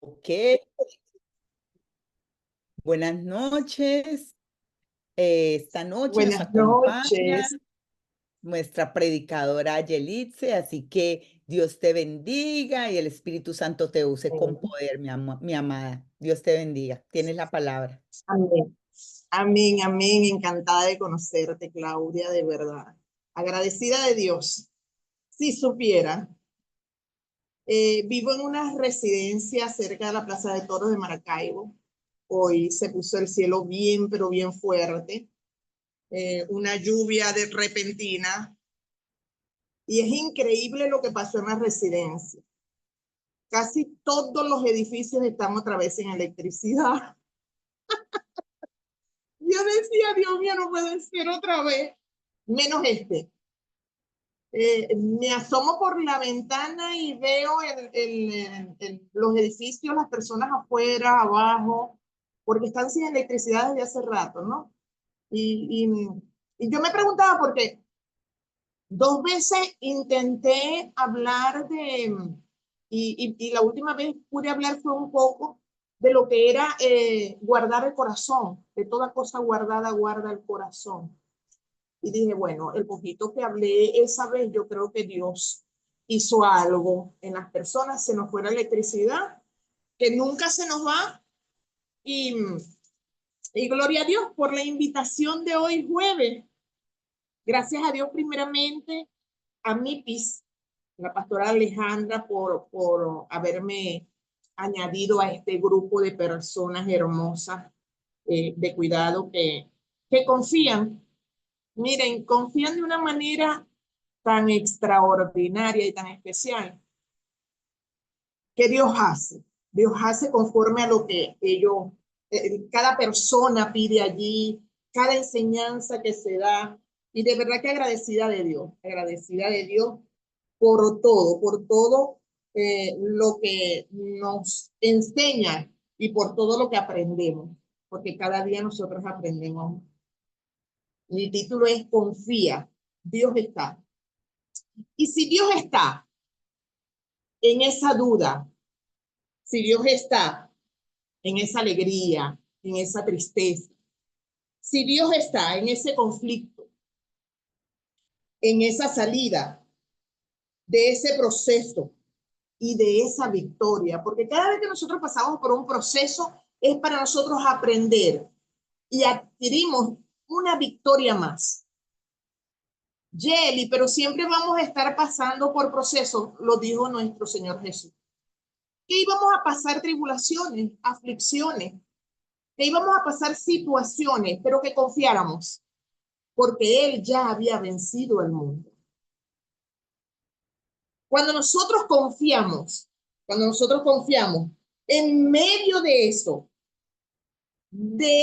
Ok, buenas noches. Esta noche nos Buenas acompaña noches. nuestra predicadora Yelitze, así que Dios te bendiga y el Espíritu Santo te use con poder, mi amada. Dios te bendiga. Tienes la palabra. Amén. Amén, amén. Encantada de conocerte, Claudia, de verdad. Agradecida de Dios. Si supiera, vivo en una residencia cerca de la Plaza de Toros de Maracaibo. Hoy se puso el cielo bien, pero bien fuerte. Una lluvia de repentina. Y es increíble lo que pasó en la residencia. Casi todos los edificios están otra vez sin electricidad. Yo decía, Dios mío, no puede ser otra vez, menos este. Me asomo por la ventana y veo los edificios, las personas afuera, abajo, porque están sin electricidad desde hace rato, ¿no? Y, y, y yo me preguntaba, porque dos veces intenté hablar y la última vez pude hablar fue un poco de lo que era guardar el corazón, de toda cosa guardada, guarda el corazón. Y dije, bueno, el poquito que hablé esa vez, yo creo que Dios hizo algo en las personas, se nos fue la electricidad, que nunca se nos va, y, y gloria a Dios por la invitación de hoy jueves. Gracias a Dios primeramente, a MIPIS, la pastora Alejandra, por haberme añadido a este grupo de personas hermosas de cuidado que confían. Miren, confían de una manera tan extraordinaria y tan especial que Dios hace. Dios hace conforme a lo que ellos, cada persona pide allí, cada enseñanza que se da. Y de verdad que agradecida de Dios por todo lo que nos enseña y por todo lo que aprendemos, porque cada día nosotros aprendemos. Mi título es Confía, Dios está. Y si Dios está en esa duda, si Dios está en esa alegría, en esa tristeza, si Dios está en ese conflicto, en esa salida de ese proceso y de esa victoria, porque cada vez que nosotros pasamos por un proceso es para nosotros aprender y adquirimos una victoria más. Yeli, pero siempre vamos a estar pasando por procesos, lo dijo nuestro Señor Jesús. Que íbamos a pasar tribulaciones, aflicciones, que íbamos a pasar situaciones, pero que confiáramos, porque Él ya había vencido el mundo. Cuando nosotros confiamos, cuando nosotros confiamos en medio de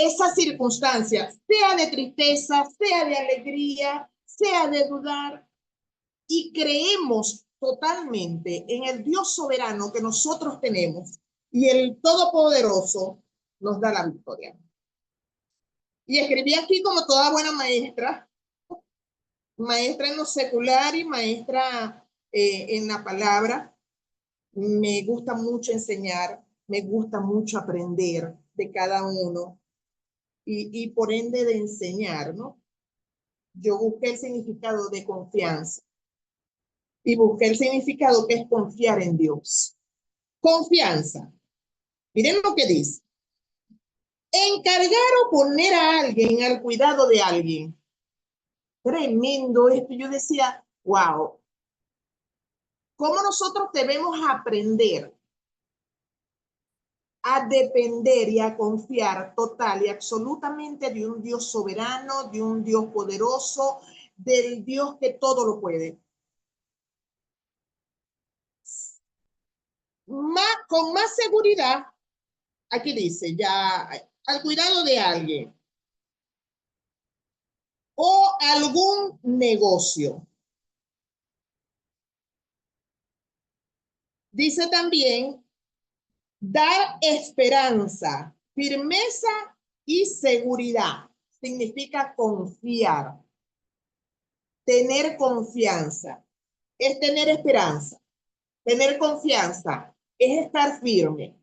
esa circunstancia, sea de tristeza, sea de alegría, sea de dudar, y creemos totalmente en el Dios soberano que nosotros tenemos y el Todopoderoso nos da la victoria. Y escribí aquí como toda buena maestra, maestra en lo secular y maestra en la palabra. Me gusta mucho enseñar, me gusta mucho aprender de cada uno y por ende de enseñar, ¿no? Yo busqué el significado de confianza y busqué el significado que es confiar en Dios. Confianza. Miren lo que dice. Encargar o poner a alguien al cuidado de alguien. Tremendo esto. Yo decía, wow, ¿cómo nosotros debemos aprender a depender y a confiar total y absolutamente de un Dios soberano, de un Dios poderoso, del Dios que todo lo puede? Con más seguridad, aquí dice, ya al cuidado de alguien o algún negocio. Dice también dar esperanza, firmeza y seguridad. Significa confiar, tener confianza. Es tener esperanza. Tener confianza es estar firme.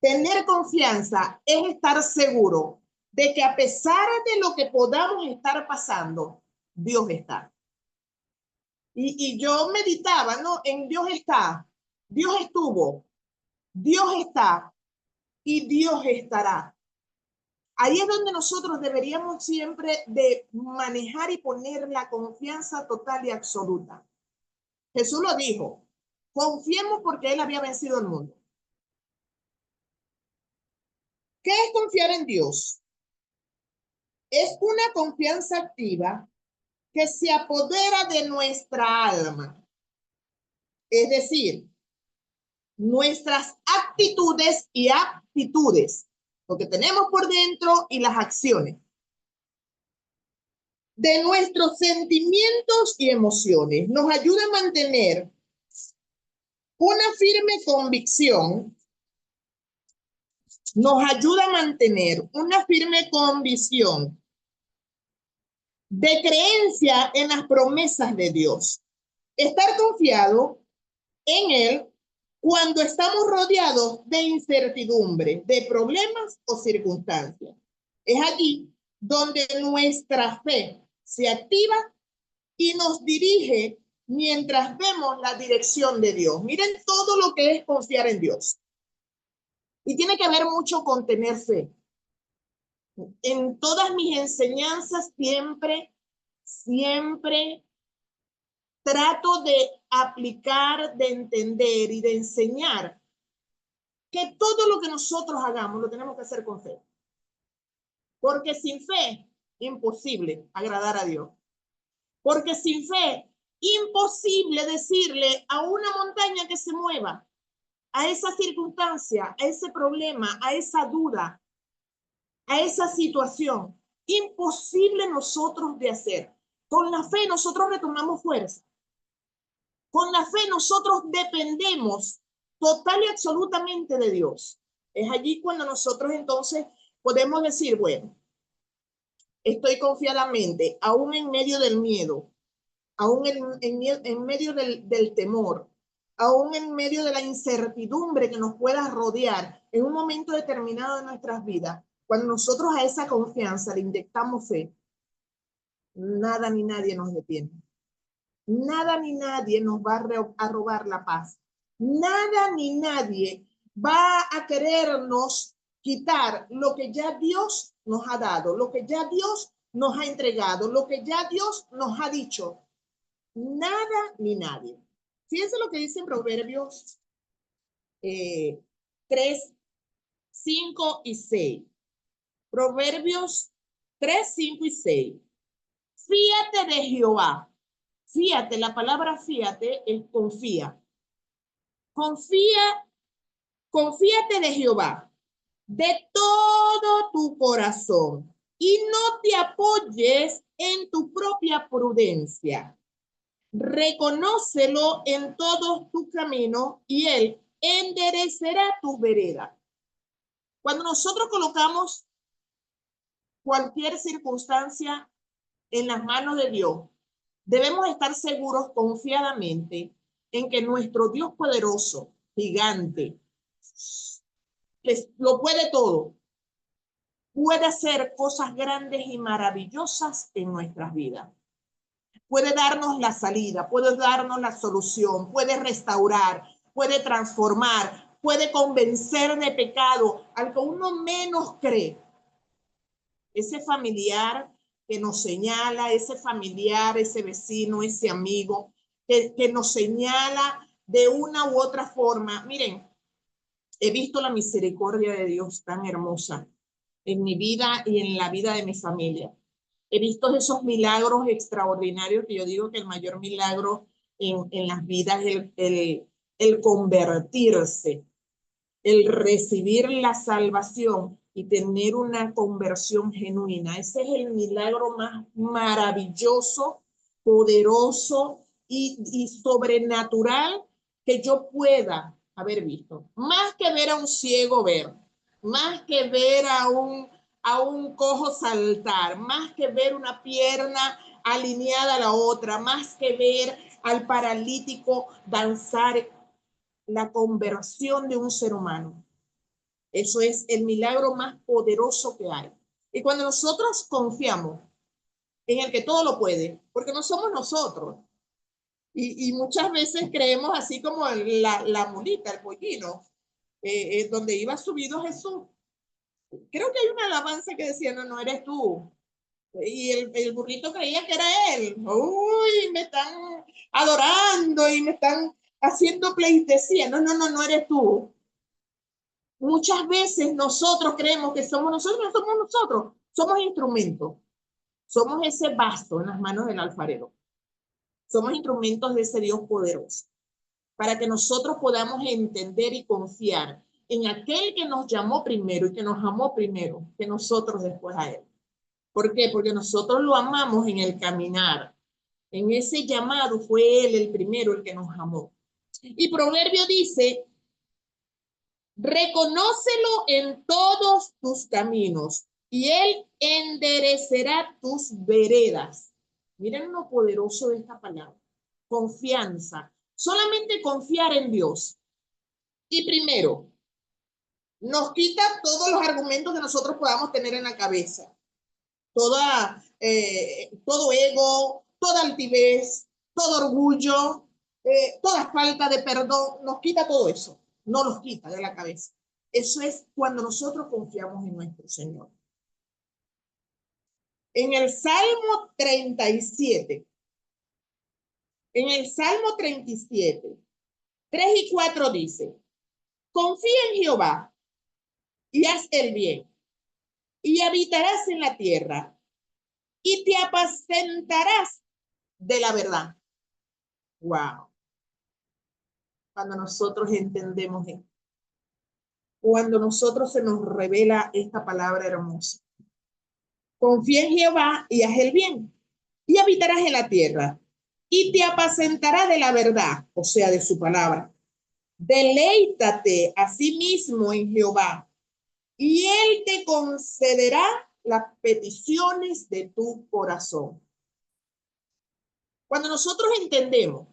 Tener confianza es estar seguro de que a pesar de lo que podamos estar pasando, Dios está. Y yo meditaba, ¿no? En Dios está, Dios estuvo, Dios está y Dios estará. Ahí es donde nosotros deberíamos siempre de manejar y poner la confianza total y absoluta. Jesús lo dijo, confiemos porque Él había vencido el mundo. ¿Qué es confiar en Dios? Es una confianza activa que se apodera de nuestra alma. Es decir, nuestras actitudes y aptitudes, lo que tenemos por dentro y las acciones, de nuestros sentimientos y emociones. Nos ayuda a mantener una firme convicción, nos ayuda a mantener una firme convicción de creencia en las promesas de Dios. Estar confiado en Él cuando estamos rodeados de incertidumbre, de problemas o circunstancias. Es allí donde nuestra fe se activa y nos dirige mientras vemos la dirección de Dios. Miren todo lo que es confiar en Dios. Y tiene que ver mucho con tener fe. En todas mis enseñanzas siempre trato de aplicar, de entender y de enseñar que todo lo que nosotros hagamos lo tenemos que hacer con fe. Porque sin fe, imposible agradar a Dios. Porque sin fe, imposible decirle a una montaña que se mueva, a esa circunstancia, a ese problema, a esa duda, a esa situación. Imposible nosotros de hacer. Con la fe nosotros retomamos fuerza. Con la fe nosotros dependemos total y absolutamente de Dios. Es allí cuando nosotros entonces podemos decir, bueno, estoy confiadamente, aún en medio del miedo, aún en medio del temor, aún en medio de la incertidumbre que nos pueda rodear en un momento determinado de nuestras vidas. Cuando nosotros a esa confianza le inyectamos fe, nada ni nadie nos detiene. Nada ni nadie nos va a robar la paz. Nada ni nadie va a querernos quitar lo que ya Dios nos ha dado, lo que ya Dios nos ha entregado, lo que ya Dios nos ha dicho. Nada ni nadie. Fíjense lo que dice en Proverbios 3, 5 y 6. Proverbios 3, 5 y 6. Fíate de Jehová. Fíate, la palabra fíate es confía. Confíate de Jehová de todo tu corazón y no te apoyes en tu propia prudencia. Reconócelo en todos tus caminos y Él enderecerá tu vereda. Cuando nosotros colocamos cualquier circunstancia en las manos de Dios, debemos estar seguros confiadamente en que nuestro Dios poderoso, gigante, lo puede todo, puede hacer cosas grandes y maravillosas en nuestras vidas. Puede darnos la salida, puede darnos la solución, puede restaurar, puede transformar, puede convencer de pecado al que uno menos cree. Ese familiar que nos señala, ese familiar, ese vecino, ese amigo, que nos señala de una u otra forma. Miren, he visto la misericordia de Dios tan hermosa en mi vida y en la vida de mi familia. He visto esos milagros extraordinarios que yo digo que el mayor milagro en las vidas es el convertirse, el recibir la salvación y tener una conversión genuina. Ese es el milagro más maravilloso, poderoso y sobrenatural que yo pueda haber visto. Más que ver a un ciego ver, más que ver a un cojo saltar, más que ver una pierna alineada a la otra, más que ver al paralítico danzar, la conversión de un ser humano. Eso es el milagro más poderoso que hay. Y cuando nosotros confiamos en el que todo lo puede, porque no somos nosotros, y muchas veces creemos así como la mulita, el pollino, donde iba subido Jesús. Creo que hay una alabanza que decía, no, no eres tú. Y el burrito creía que era él. Uy, me están adorando y me están haciendo pleitesía. No, no, no, no eres tú. Muchas veces nosotros creemos que somos nosotros, no somos nosotros. Somos instrumentos. Somos ese vaso en las manos del alfarero. Somos instrumentos de ese Dios poderoso. Para que nosotros podamos entender y confiar en aquel que nos llamó primero y que nos amó primero, que nosotros después a él. ¿Por qué? Porque nosotros lo amamos en el caminar. En ese llamado fue él el primero, el que nos amó. Y Proverbio dice, reconócelo en todos tus caminos y él enderecerá tus veredas. Miren lo poderoso de esta palabra. Confianza. Solamente confiar en Dios. Y primero, nos quita todos los argumentos que nosotros podamos tener en la cabeza. Todo ego, toda altivez, todo orgullo, toda falta de perdón, nos quita todo eso, no nos quita de la cabeza. Eso es cuando nosotros confiamos en nuestro Señor. En el Salmo 37, en el Salmo 37, 3 y 4 dice, confía en Jehová y haz el bien, y habitarás en la tierra, y te apacentarás de la verdad. Wow. Cuando nosotros entendemos esto, cuando nosotros se nos revela esta palabra hermosa. Confía en Jehová y haz el bien, y habitarás en la tierra, y te apacentarás de la verdad, o sea, de su palabra. Deleítate a sí mismo en Jehová, y él te concederá las peticiones de tu corazón. Cuando nosotros entendemos,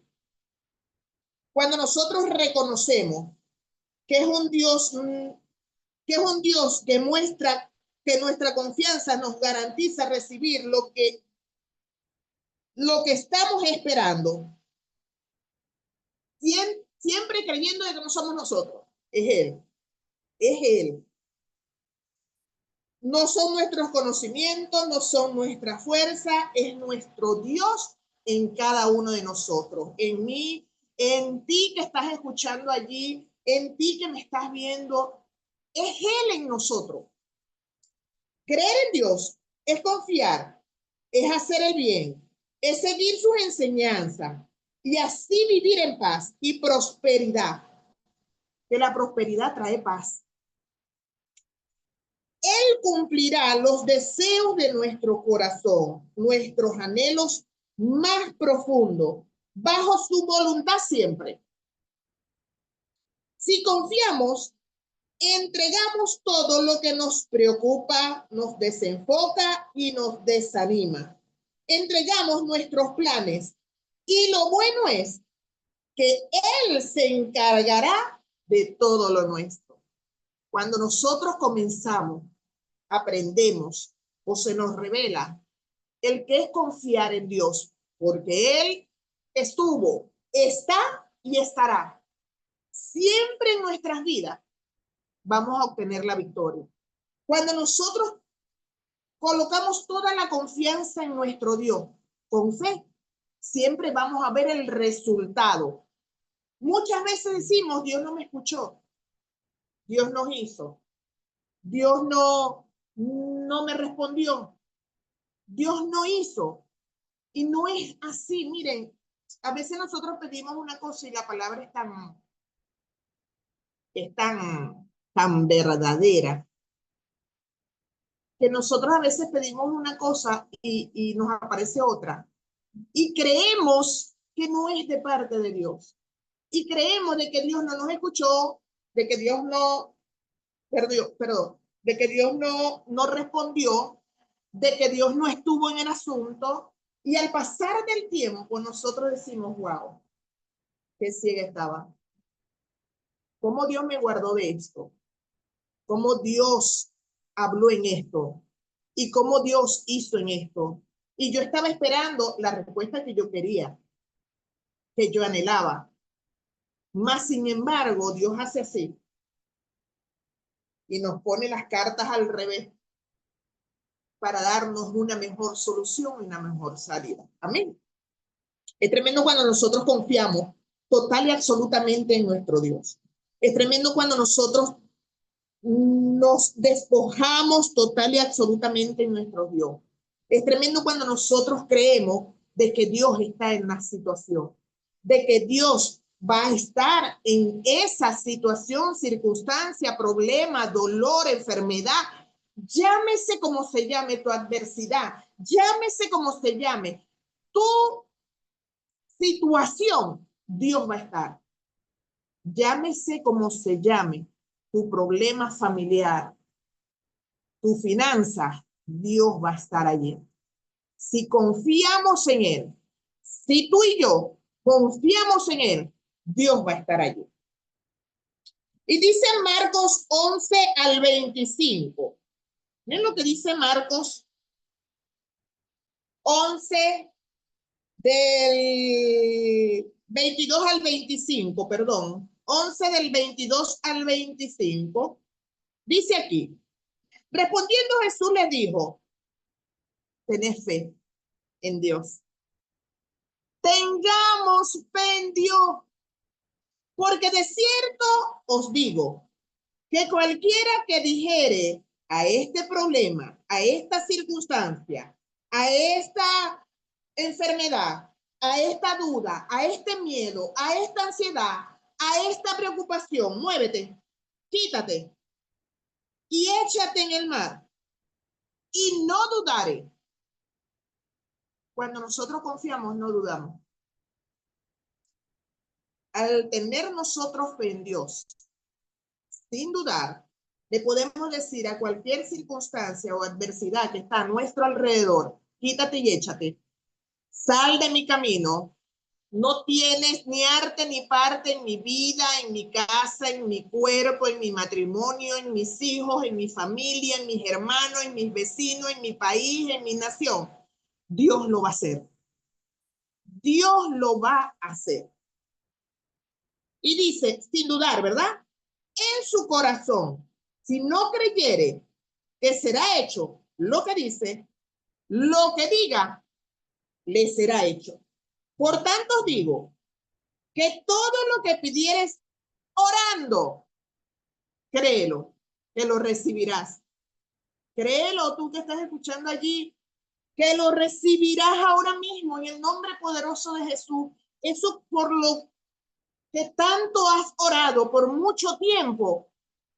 cuando nosotros reconocemos que es un Dios que muestra que nuestra confianza nos garantiza recibir lo que estamos esperando, siempre creyendo de que no somos nosotros, es Él. No son nuestros conocimientos, no son nuestra fuerza, es nuestro Dios en cada uno de nosotros, en mí, en ti que estás escuchando allí, en ti que me estás viendo, es Él en nosotros. Creer en Dios es confiar, es hacer el bien, es seguir sus enseñanzas y así vivir en paz y prosperidad. Que la prosperidad trae paz. Él cumplirá los deseos de nuestro corazón, nuestros anhelos más profundos, bajo su voluntad siempre. Si confiamos, entregamos todo lo que nos preocupa, nos desenfoca y nos desanima. Entregamos nuestros planes y lo bueno es que Él se encargará de todo lo nuestro. Cuando nosotros comenzamos, aprendemos o se nos revela el que es confiar en Dios, porque Él estuvo, está y estará siempre en nuestras vidas, vamos a obtener la victoria. Cuando nosotros colocamos toda la confianza en nuestro Dios, con fe, siempre vamos a ver el resultado. Muchas veces decimos, Dios no me escuchó, Dios no hizo, Dios no me respondió, Dios no hizo. Y no es así, miren, a veces nosotros pedimos una cosa y la palabra es tan verdadera, que nosotros a veces pedimos una cosa y nos aparece otra. Y creemos que no es de parte de Dios. Y creemos de que Dios no nos escuchó, de que Dios de que Dios no respondió, de que Dios no estuvo en el asunto. Y al pasar del tiempo, nosotros decimos, wow, qué ciega estaba. ¿Cómo Dios me guardó de esto? cómo Dios habló en esto y cómo Dios hizo en esto. Y yo estaba esperando la respuesta que yo quería, que yo anhelaba. Mas, sin embargo, Dios hace así y nos pone las cartas al revés para darnos una mejor solución y una mejor salida. Amén. Es tremendo cuando nosotros confiamos total y absolutamente en nuestro Dios. Es tremendo cuando nosotros nos despojamos total y absolutamente en nuestro Dios. Es tremendo cuando nosotros creemos de que Dios está en la situación, de que Dios va a estar en esa situación, circunstancia, problema, dolor, enfermedad, llámese como se llame tu adversidad, llámese como se llame tu situación, Dios va a estar. Llámese como se llame tu problema familiar, tu finanza, Dios va a estar allí. Si confiamos en Él, si tú y yo confiamos en Él, Dios va a estar allí. Y dice Marcos 11 al 25. Miren lo que dice Marcos 11 del 22 al 25, perdón. 11 del 22 al 25. Dice aquí, respondiendo Jesús le dijo, tened fe en Dios. Tengamos fe en Dios, porque de cierto os digo que cualquiera que dijere a este problema, a esta circunstancia, a esta enfermedad, a esta duda, a este miedo, a esta ansiedad, a esta preocupación, muévete, quítate y échate en el mar y no dudaré. Cuando nosotros confiamos, no dudamos. Al tener nosotros fe en Dios, sin dudar, le podemos decir a cualquier circunstancia o adversidad que está a nuestro alrededor, quítate y échate, sal de mi camino, no tienes ni arte ni parte en mi vida, en mi casa, en mi cuerpo, en mi matrimonio, en mis hijos, en mi familia, en mis hermanos, en mis vecinos, en mi país, en mi nación. Dios lo va a hacer. Dios lo va a hacer. Y dice, sin dudar, ¿verdad? En su corazón, si no creyere que será hecho lo que dice, lo que diga, le será hecho. Por tanto os digo que todo lo que pidieres orando, créelo, que lo recibirás. Créelo, tú que estás escuchando allí, que lo recibirás ahora mismo en el nombre poderoso de Jesús. Eso por lo que tanto has orado por mucho tiempo,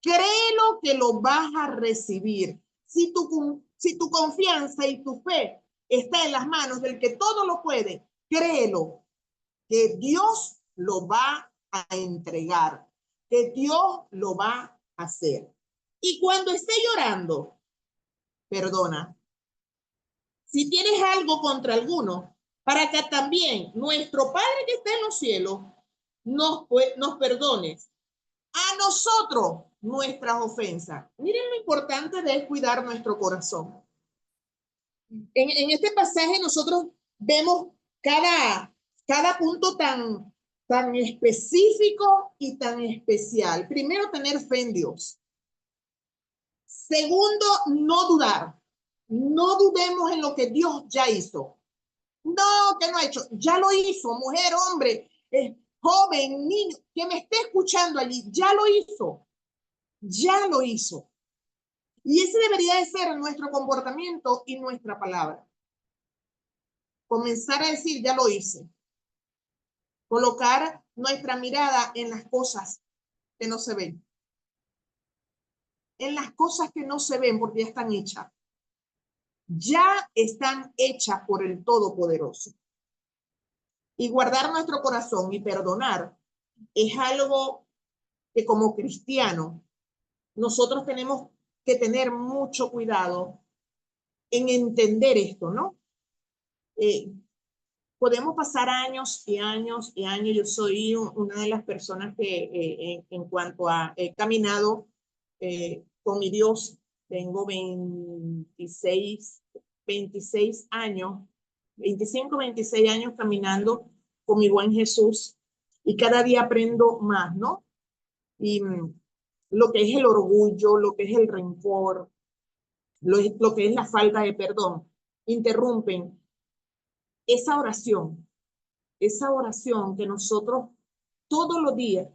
créelo que lo vas a recibir. Si tu confianza y tu fe está en las manos del que todo lo puede, créelo que Dios lo va a entregar, que Dios lo va a hacer. Y cuando esté llorando, perdona. Si tienes algo contra alguno, para que también nuestro Padre que está en los cielos nos perdone a nosotros nuestras ofensas. Miren lo importante de cuidar nuestro corazón. En este pasaje nosotros vemos cada punto tan específico y tan especial. Primero, tener fe en Dios. Segundo, no dudar. No dudemos en lo que Dios ya hizo. No, que no ha hecho. Ya lo hizo, mujer, hombre, joven, niño, que me esté escuchando allí. Ya lo hizo. Ya lo hizo. Y ese debería de ser nuestro comportamiento y nuestra palabra. Comenzar a decir, ya lo hice. Colocar nuestra mirada en las cosas que no se ven. En las cosas que no se ven porque ya están hechas. Ya están hechas por el Todopoderoso. Y guardar nuestro corazón y perdonar es algo que como cristianos nosotros tenemos que tener mucho cuidado en entender esto, ¿no? Podemos pasar años y años y años. Yo soy una de las personas que en cuanto a he caminado con mi Dios. Tengo 26 años, 25, 26 años caminando con mi buen Jesús y cada día aprendo más, ¿no? Y lo que es el orgullo, lo que es el rencor, lo que es la falta de perdón, interrumpen esa oración que nosotros todos los días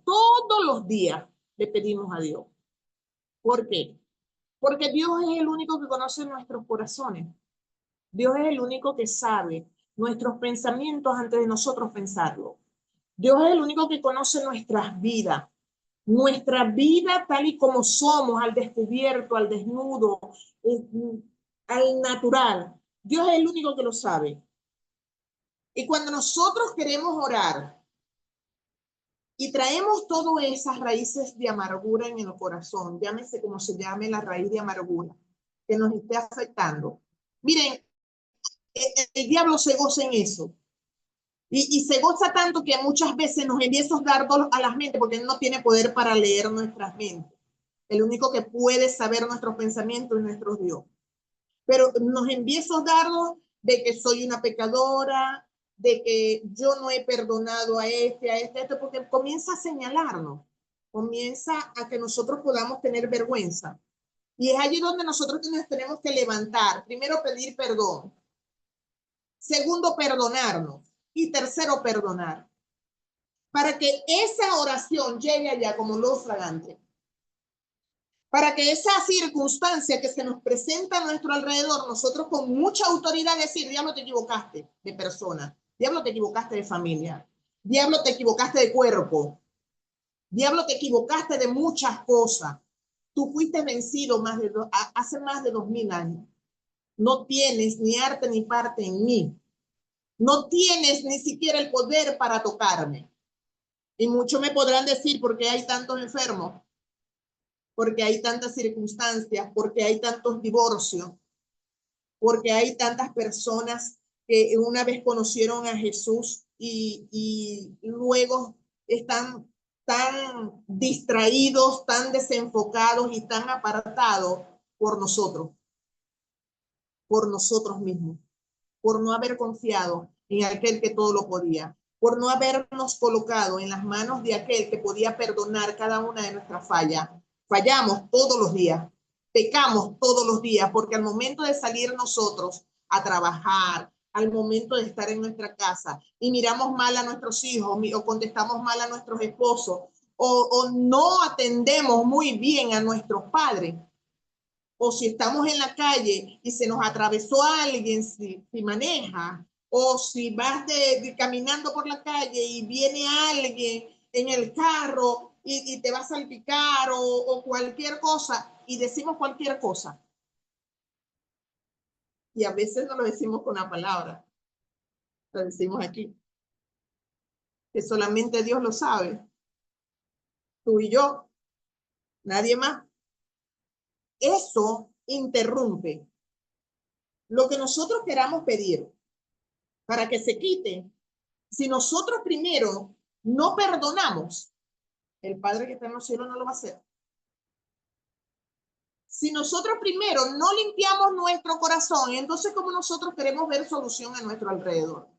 le pedimos a Dios. ¿Por qué? Porque Dios es el único que conoce nuestros corazones. Dios es el único que sabe nuestros pensamientos antes de nosotros pensarlo. Dios es el único que conoce nuestra vida tal y como somos, al descubierto, al desnudo, al natural. Dios es el único que lo sabe. Y cuando nosotros queremos orar y traemos todas esas raíces de amargura en el corazón, llámese como se llame la raíz de amargura, que nos esté afectando. Miren, el diablo se goza en eso. Y se goza tanto que muchas veces nos envía esos dardos a las mentes porque él no tiene poder para leer nuestras mentes. El único que puede saber nuestros pensamientos es nuestro Dios. Pero nos envía esos dardos de que soy una pecadora, de que yo no he perdonado a este, porque comienza a señalarnos, comienza a que nosotros podamos tener vergüenza. Y es allí donde nosotros nos tenemos que levantar. Primero, pedir perdón. Segundo, perdonarnos. Y tercero, perdonar. Para que esa oración llegue allá como luz fragante. Para que esa circunstancia que se nos presenta a nuestro alrededor, nosotros con mucha autoridad decir, diablo, te equivocaste de persona, diablo, te equivocaste de familia, diablo, te equivocaste de cuerpo, diablo, te equivocaste de muchas cosas. Tú fuiste vencido hace más de 2000 años. No tienes ni arte ni parte en mí. No tienes ni siquiera el poder para tocarme. Y muchos me podrán decir, ¿por qué hay tantos enfermos? Porque hay tantas circunstancias, porque hay tantos divorcios, porque hay tantas personas que una vez conocieron a Jesús y luego están tan distraídos, tan desenfocados y tan apartados por nosotros mismos, por no haber confiado en aquel que todo lo podía, por no habernos colocado en las manos de aquel que podía perdonar cada una de nuestras fallas. Fallamos todos los días, pecamos todos los días, porque al momento de salir nosotros a trabajar, al momento de estar en nuestra casa y miramos mal a nuestros hijos o contestamos mal a nuestros esposos o no atendemos muy bien a nuestros padres, o si estamos en la calle y se nos atravesó alguien si maneja, o si vas caminando por la calle y viene alguien en el carro y te va a salpicar o cualquier cosa, y decimos cualquier cosa. Y a veces no lo decimos con una palabra, lo decimos aquí. Que solamente Dios lo sabe. Tú y yo, nadie más. Eso interrumpe lo que nosotros queramos pedir para que se quite. Si nosotros primero no perdonamos, el Padre que está en los cielos no lo va a hacer. Si nosotros primero no limpiamos nuestro corazón, entonces ¿cómo nosotros queremos ver solución a nuestro alrededor?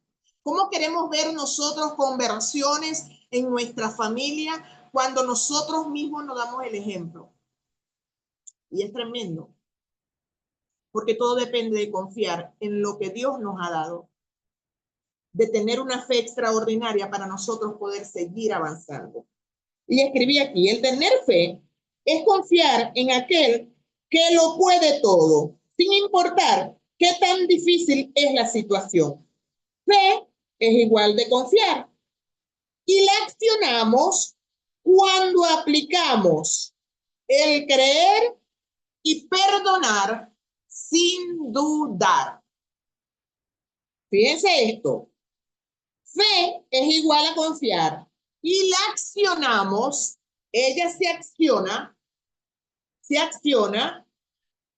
¿Cómo queremos ver nosotros conversiones en nuestra familia cuando nosotros mismos nos damos el ejemplo? Y es tremendo, porque todo depende de confiar en lo que Dios nos ha dado, de tener una fe extraordinaria para nosotros poder seguir avanzando. Y escribí aquí, el tener fe es confiar en aquel que lo puede todo, sin importar qué tan difícil es la situación. Fe es igual de confiar. Y la accionamos cuando aplicamos el creer y perdonar sin dudar. Fíjense esto. Fe es igual a confiar y la accionamos, ella se acciona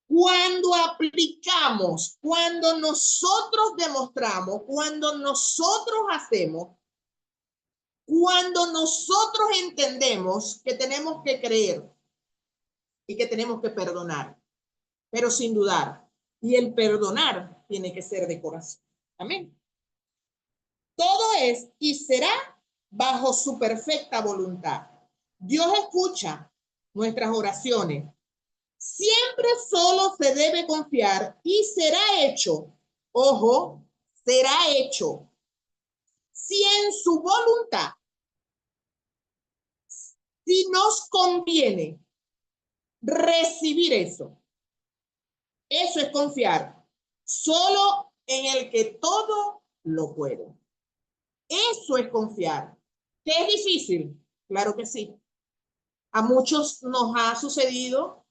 cuando aplicamos, cuando nosotros demostramos, cuando nosotros hacemos, cuando nosotros entendemos que tenemos que creer. y que tenemos que perdonar, pero sin dudar. Y el perdonar tiene que ser de corazón. Amén. Todo es y será bajo su perfecta voluntad. Dios escucha nuestras oraciones. Siempre solo se debe confiar y será hecho. Ojo, será hecho. Si en su voluntad, si nos conviene recibir eso, eso es confiar solo en el que todo lo puede. Eso es confiar. ¿Que es difícil? Claro que sí. A muchos nos ha sucedido,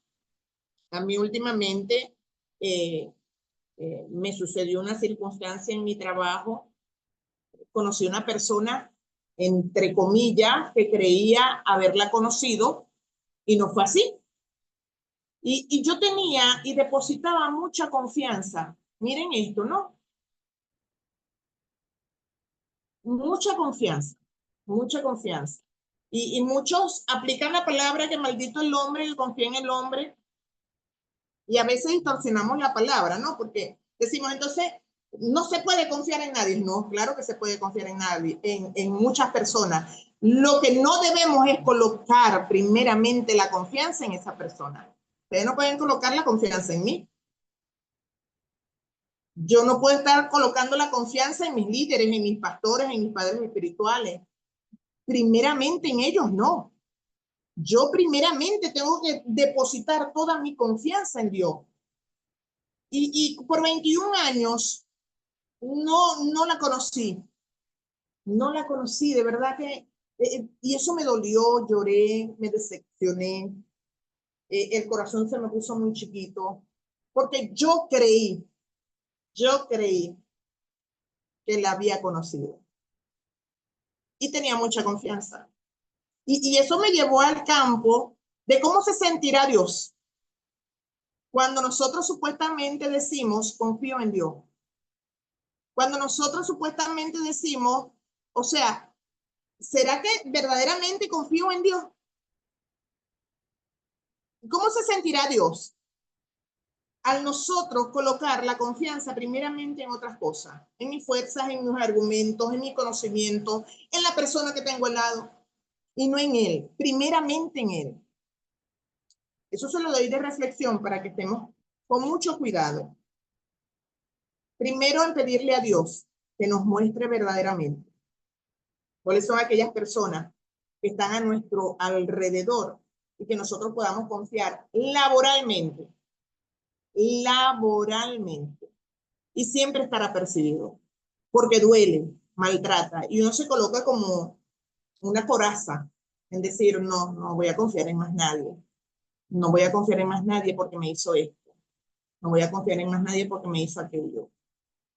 a mí últimamente me sucedió una circunstancia en mi trabajo. Conocí una persona, entre comillas, que creía haberla conocido y no fue así. Y yo tenía y depositaba mucha confianza. Miren esto, ¿no? Mucha confianza, mucha confianza. Y muchos aplican la palabra que maldito el hombre que confía en el hombre. Y a veces distorsionamos la palabra, ¿no? Porque decimos, entonces, no se puede confiar en nadie. No, claro que se puede confiar en nadie, en muchas personas. Lo que no debemos es colocar primeramente la confianza en esa persona. Ustedes no pueden colocar la confianza en mí. Yo no puedo estar colocando la confianza en mis líderes, en mis pastores, en mis padres espirituales. Primeramente en ellos no. Yo primeramente tengo que depositar toda mi confianza en Dios. Y por 21 años no la conocí. No la conocí, de verdad que, y eso me dolió, lloré, me decepcioné, el corazón se me puso muy chiquito, porque yo creí que la había conocido y tenía mucha confianza. Y eso me llevó al campo de cómo se sentirá Dios cuando nosotros supuestamente decimos, confío en Dios. Cuando nosotros supuestamente decimos, o sea, ¿será que verdaderamente confío en Dios? ¿Cómo se sentirá Dios al nosotros colocar la confianza primeramente en otras cosas? En mis fuerzas, en mis argumentos, en mi conocimiento, en la persona que tengo al lado, y no en Él, primeramente en Él. Eso se lo doy de reflexión para que estemos con mucho cuidado. Primero, en pedirle a Dios que nos muestre verdaderamente cuáles son aquellas personas que están a nuestro alrededor y que nosotros podamos confiar laboralmente, y siempre estar apercibido, porque duele, maltrata, y uno se coloca como una coraza en decir, no voy a confiar en más nadie, no voy a confiar en más nadie porque me hizo esto, no voy a confiar en más nadie porque me hizo aquello.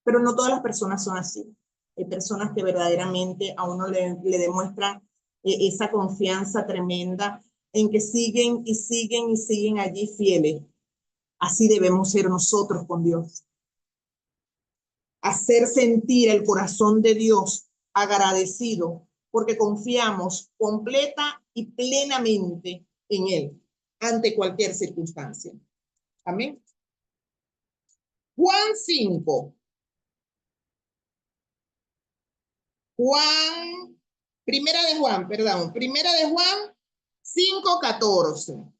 Pero no todas las personas son así. Hay personas que verdaderamente a uno le demuestran esa confianza tremenda en que siguen y siguen y siguen allí fieles. Así debemos ser nosotros con Dios. Hacer sentir el corazón de Dios agradecido porque confiamos completa y plenamente en Él ante cualquier circunstancia. Amén. Juan 5. Primera de Juan 5:14.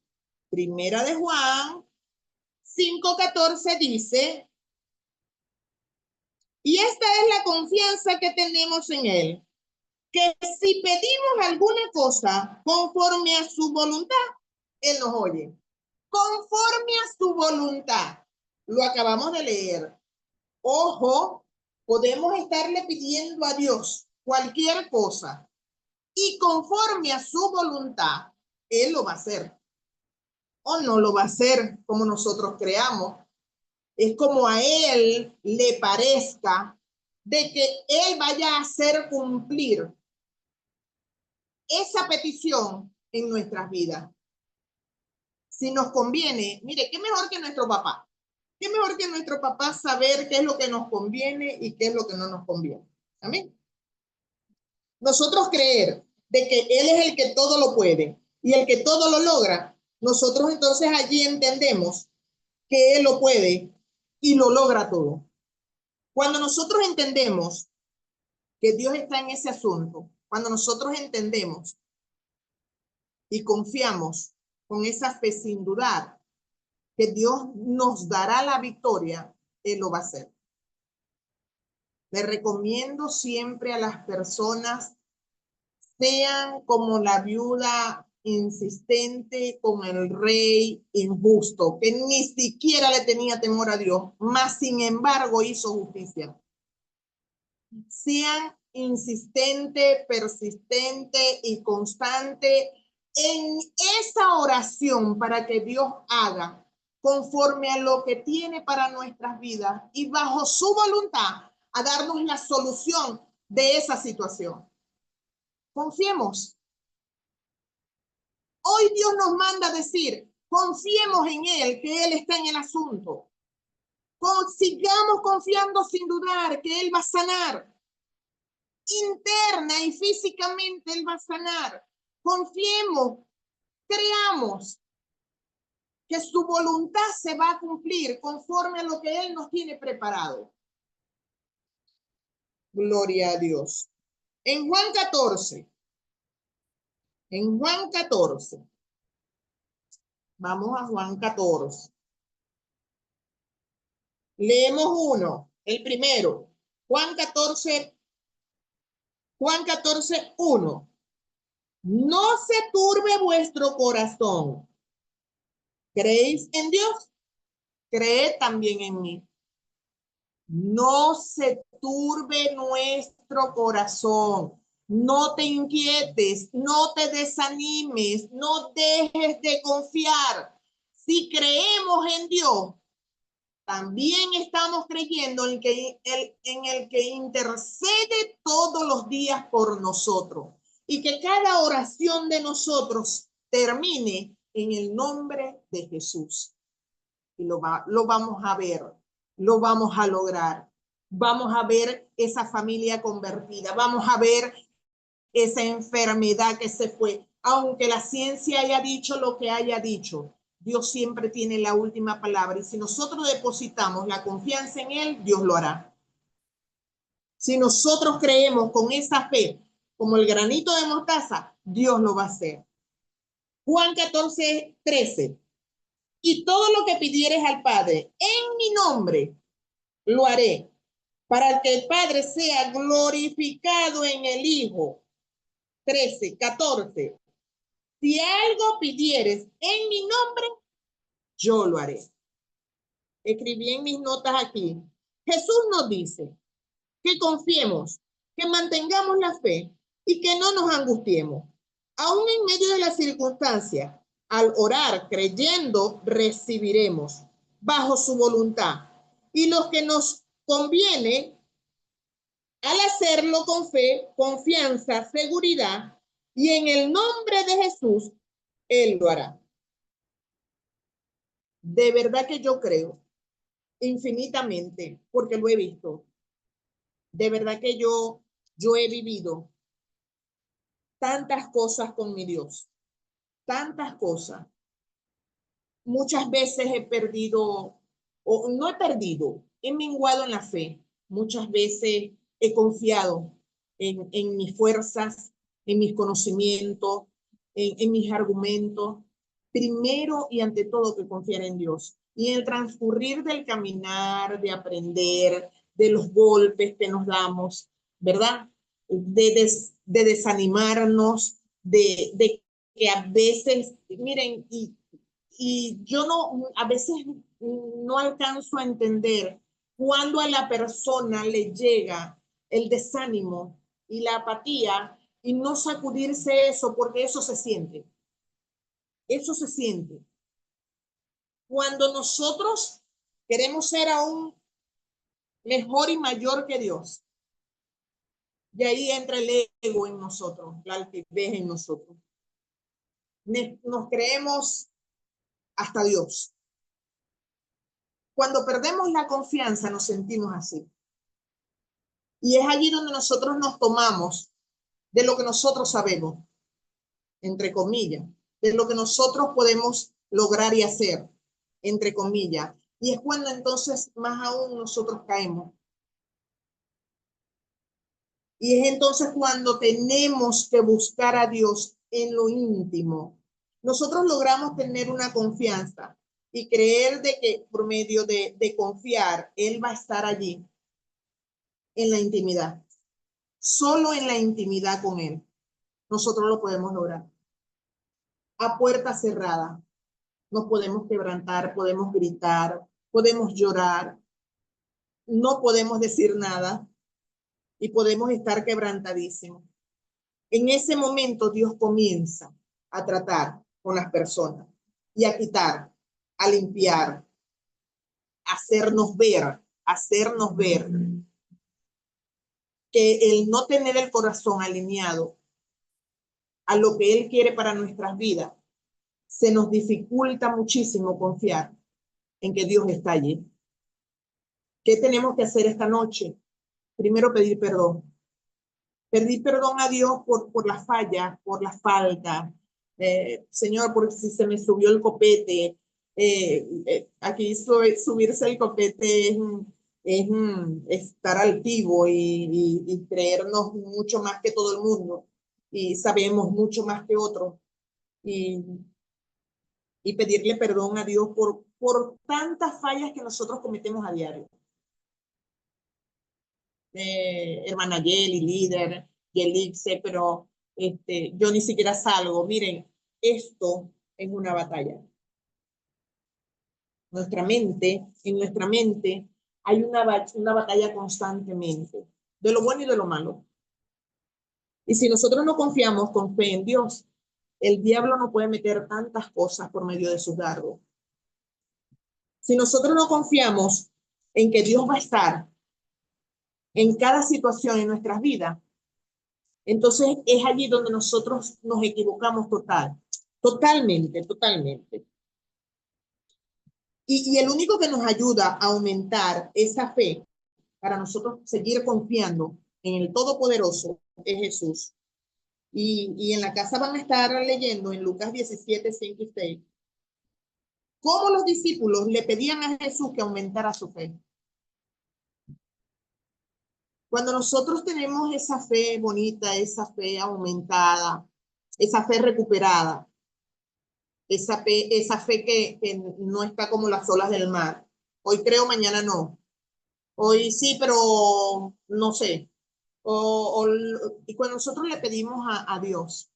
Primera de Juan 5:14 dice, y esta es la confianza que tenemos en Él, que si pedimos alguna cosa conforme a su voluntad, Él nos oye. Conforme a su voluntad. Lo acabamos de leer. Ojo, podemos estarle pidiendo a Dios cualquier cosa y conforme a su voluntad, Él lo va a hacer. O no lo va a hacer como nosotros creamos. Es como a Él le parezca de que Él vaya a hacer cumplir esa petición en nuestras vidas. Si nos conviene, mire, qué mejor que nuestro papá. Qué mejor que nuestro papá saber qué es lo que nos conviene y qué es lo que no nos conviene. Amén. Nosotros creer de que Él es el que todo lo puede y el que todo lo logra, nosotros entonces allí entendemos que Él lo puede y lo logra todo. Cuando nosotros entendemos que Dios está en ese asunto, cuando nosotros entendemos y confiamos con esa fe sin dudar que Dios nos dará la victoria, Él lo va a hacer. Le recomiendo siempre a las personas, sean como la viuda insistente con el rey injusto, que ni siquiera le tenía temor a Dios, mas sin embargo hizo justicia. Sean insistente, persistente y constante en esa oración para que Dios haga conforme a lo que tiene para nuestras vidas y bajo su voluntad a darnos la solución de esa situación. Confiemos. Hoy Dios nos manda a decir, confiemos en Él, que Él está en el asunto. Sigamos confiando sin dudar que Él va a sanar. Interna y físicamente Él va a sanar. Confiemos, creamos que su voluntad se va a cumplir conforme a lo que Él nos tiene preparado. Gloria a Dios. En Juan 14, vamos a Juan 14. Leemos uno, el primero, Juan 14, 1. No se turbe vuestro corazón. ¿Creéis en Dios? Creed también en mí. No se turbe nuestro corazón. No te inquietes, no te desanimes, no dejes de confiar. Si creemos en Dios, también estamos creyendo en el que intercede todos los días por nosotros y que cada oración de nosotros termine en el nombre de Jesús. Y lo vamos a ver, lo vamos a lograr. Vamos a ver esa familia convertida, vamos a ver esa enfermedad que se fue. Aunque la ciencia haya dicho lo que haya dicho, Dios siempre tiene la última palabra. Y si nosotros depositamos la confianza en Él, Dios lo hará. Si nosotros creemos con esa fe, como el granito de mostaza, Dios lo va a hacer. Juan 14, 13. Y todo lo que pidieres al Padre en mi nombre, lo haré, para que el Padre sea glorificado en el Hijo. 13, 14. Si algo pidieres en mi nombre, yo lo haré. Escribí en mis notas aquí. Jesús nos dice que confiemos, que mantengamos la fe y que no nos angustiemos. Aún en medio de las circunstancias, al orar creyendo, recibiremos bajo su voluntad. Y lo que nos conviene, al hacerlo con fe, confianza, seguridad, y en el nombre de Jesús, Él lo hará. De verdad que yo creo infinitamente, porque lo he visto. De verdad que yo he vivido tantas cosas con mi Dios, tantas cosas. Muchas veces he perdido, o no he perdido, he menguado en la fe. Muchas veces he confiado en mis fuerzas, en mis conocimientos, en mis argumentos. Primero y ante todo que confiar en Dios. Y en el transcurrir del caminar, de aprender, de los golpes que nos damos, ¿verdad? De desanimarnos, de que a veces, miren, y yo no, a veces no alcanzo a entender cuando a la persona le llega el desánimo y la apatía y no sacudirse eso, porque eso se siente. Eso se siente. Cuando nosotros queremos ser aún mejor y mayor que Dios, y ahí entra el ego en nosotros, la altivez en nosotros. Nos creemos hasta Dios. Cuando perdemos la confianza nos sentimos así. Y es allí donde nosotros nos tomamos de lo que nosotros sabemos, entre comillas, de lo que nosotros podemos lograr y hacer, entre comillas. Y es cuando entonces más aún nosotros caemos. Y es entonces cuando tenemos que buscar a Dios en lo íntimo. Nosotros logramos tener una confianza y creer de que por medio de confiar, Él va a estar allí en la intimidad. Solo en la intimidad con Él nosotros lo podemos lograr. A puerta cerrada nos podemos quebrantar, podemos gritar, podemos llorar, no podemos decir nada y podemos estar quebrantadísimos. En ese momento Dios comienza a tratar con las personas y a quitar, a limpiar, a hacernos ver que el no tener el corazón alineado a lo que Él quiere para nuestras vidas, se nos dificulta muchísimo confiar en que Dios está allí. ¿Qué tenemos que hacer esta noche? Primero pedir perdón. Pedir perdón a Dios por la falla, por la falta. Señor, porque si se me subió el copete, aquí subirse el copete es estar altivo y creernos mucho más que todo el mundo y sabemos mucho más que otros y pedirle perdón a Dios por tantas fallas que nosotros cometemos a diario. Hermana Yeli, líder, Yelixe, pero yo ni siquiera salgo. Miren, esto es una batalla. En nuestra mente hay una batalla constantemente, de lo bueno y de lo malo. Y si nosotros no confiamos con fe en Dios, el diablo no puede meter tantas cosas por medio de sus dardos. Si nosotros no confiamos en que Dios va a estar en cada situación en nuestras vidas, entonces es allí donde nosotros nos equivocamos totalmente. Y el único que nos ayuda a aumentar esa fe para nosotros seguir confiando en el Todopoderoso es Jesús. Y en la casa van a estar leyendo en Lucas 17, 5 y 6, cómo los discípulos le pedían a Jesús que aumentara su fe. Cuando nosotros tenemos esa fe bonita, esa fe aumentada, esa fe recuperada, esa fe que no está como las olas del mar. Hoy creo, mañana no. Hoy sí, pero no sé. Y cuando nosotros le pedimos a Dios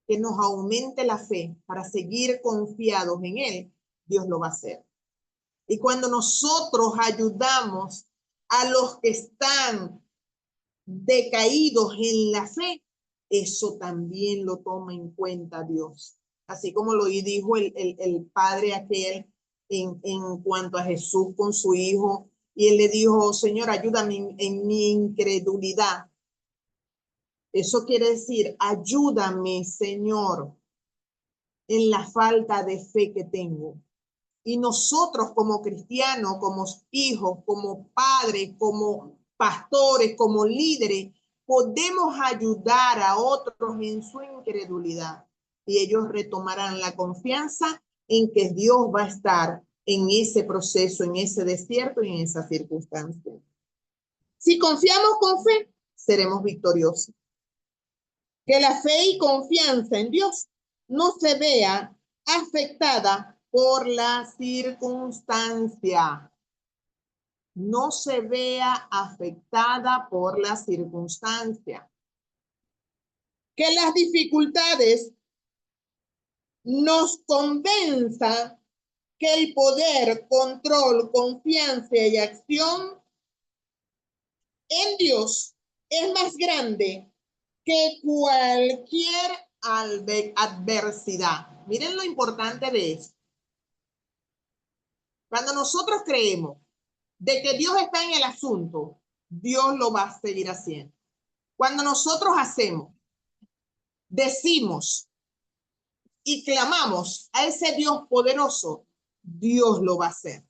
que nos aumente la fe para seguir confiados en Él, Dios lo va a hacer. Y cuando nosotros ayudamos a los que están decaídos en la fe, eso también lo toma en cuenta Dios. Así como lo dijo el padre aquel en cuanto a Jesús con su hijo, y él le dijo, Señor, ayúdame en mi incredulidad. Eso quiere decir, ayúdame, Señor, en la falta de fe que tengo. Y nosotros como cristianos, como hijos, como padres, como pastores, como líderes, podemos ayudar a otros en su incredulidad y ellos retomarán la confianza en que Dios va a estar en ese proceso, en ese desierto y en esa circunstancia. Si confiamos con fe, seremos victoriosos. Que la fe y confianza en Dios no se vea afectada por la circunstancia. No se vea afectada por la circunstancia. Que las dificultades nos convenzan que el poder, control, confianza y acción en Dios es más grande que cualquier adversidad. Miren lo importante de esto. Cuando nosotros creemos de que Dios está en el asunto, Dios lo va a seguir haciendo. Cuando nosotros hacemos, decimos y clamamos a ese Dios poderoso, Dios lo va a hacer.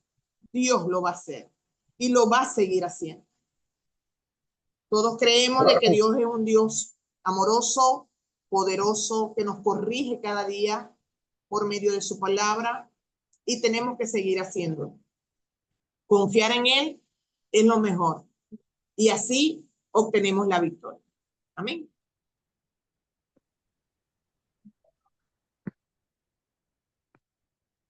Dios lo va a hacer y lo va a seguir haciendo. Todos creemos de que Dios es un Dios amoroso, poderoso, que nos corrige cada día. por medio de su palabra y tenemos que seguir haciéndolo. Confiar en Él es lo mejor y así obtenemos la victoria. Amén.